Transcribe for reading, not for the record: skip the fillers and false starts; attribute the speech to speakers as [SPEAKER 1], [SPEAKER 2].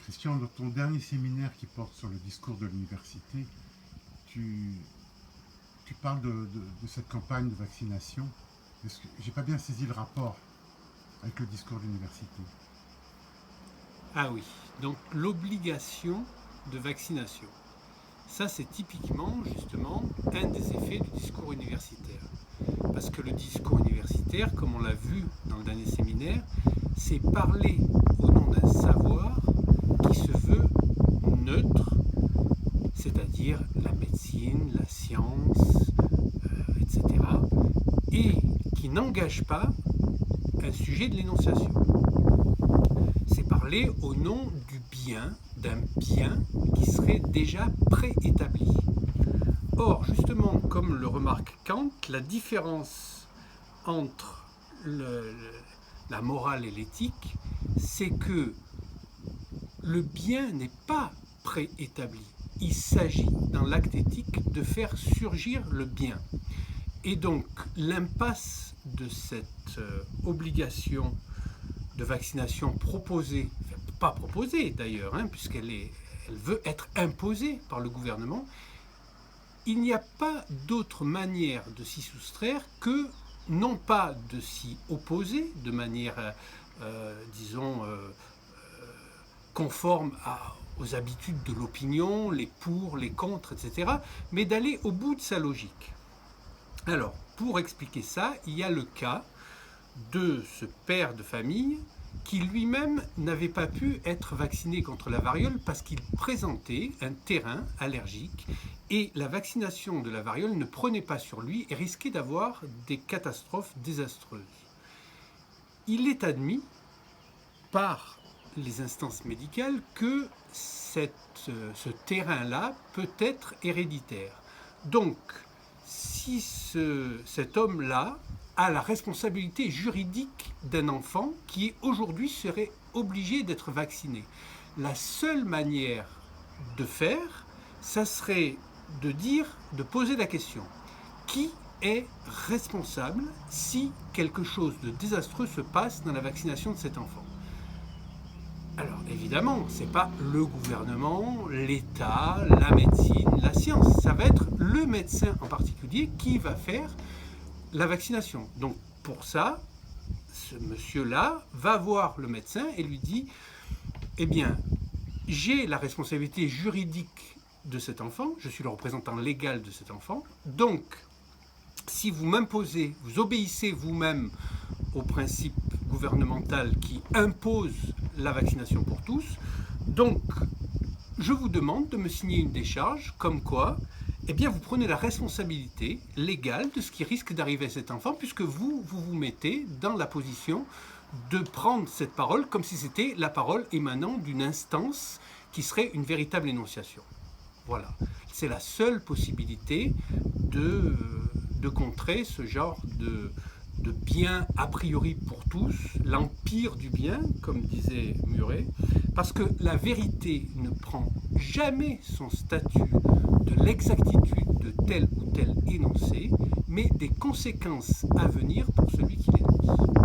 [SPEAKER 1] Christian, dans ton dernier séminaire qui porte sur le discours de l'université, tu, tu parles de cette campagne de vaccination. J'ai pas bien saisi le rapport avec le discours de l'université.
[SPEAKER 2] Ah oui, donc l'obligation de vaccination. Ça, c'est typiquement, justement, un des effets du discours universitaire. Parce que le discours universitaire, comme on l'a vu dans le dernier séminaire, c'est parler au nom d'un savoir qui se veut neutre, c'est-à-dire la médecine, la science, etc., et qui n'engage pas un sujet de l'énonciation. C'est parler au nom du bien, d'un bien qui serait déjà préétabli. Or, justement, comme le remarque Kant, la différence entre la morale et l'éthique, c'est que le bien n'est pas préétabli. Il s'agit, dans l'acte éthique, de faire surgir le bien. Et donc, l'impasse de cette obligation de vaccination proposée, enfin, pas proposée d'ailleurs, puisqu'elle veut être imposée par le gouvernement, il n'y a pas d'autre manière de s'y soustraire que non pas de s'y opposer de manière, disons, conforme aux habitudes de l'opinion, les pour, les contre, etc., mais d'aller au bout de sa logique. Alors, pour expliquer ça, il y a le cas de ce père de famille qui lui-même n'avait pas pu être vacciné contre la variole parce qu'il présentait un terrain allergique et la vaccination de la variole ne prenait pas sur lui et risquait d'avoir des catastrophes désastreuses. Il est admis par les instances médicales que ce terrain-là peut être héréditaire. Donc, si cet homme-là a la responsabilité juridique d'un enfant qui aujourd'hui serait obligé d'être vacciné, la seule manière de faire, ça serait de poser la question: qui est responsable si quelque chose de désastreux se passe dans la vaccination de cet enfant? Alors évidemment, ce n'est pas le gouvernement, l'État, la médecine, la science. Ça va être le médecin en particulier qui va faire la vaccination. Donc pour ça, ce monsieur-là va voir le médecin et lui dit: eh bien, j'ai la responsabilité juridique de cet enfant, je suis le représentant légal de cet enfant, donc si vous m'imposez, vous obéissez vous-même au principe gouvernemental qui impose la vaccination pour tous, donc je vous demande de me signer une décharge comme quoi, eh bien, vous prenez la responsabilité légale de ce qui risque d'arriver à cet enfant, puisque vous mettez dans la position de prendre cette parole comme si c'était la parole émanant d'une instance qui serait une véritable énonciation. Voilà, c'est la seule possibilité de contrer ce genre de bien a priori pour tous, l'empire du bien, comme disait Muret, parce que la vérité ne prend jamais son statut de l'exactitude de tel ou tel énoncé, mais des conséquences à venir pour celui qui l'énonce.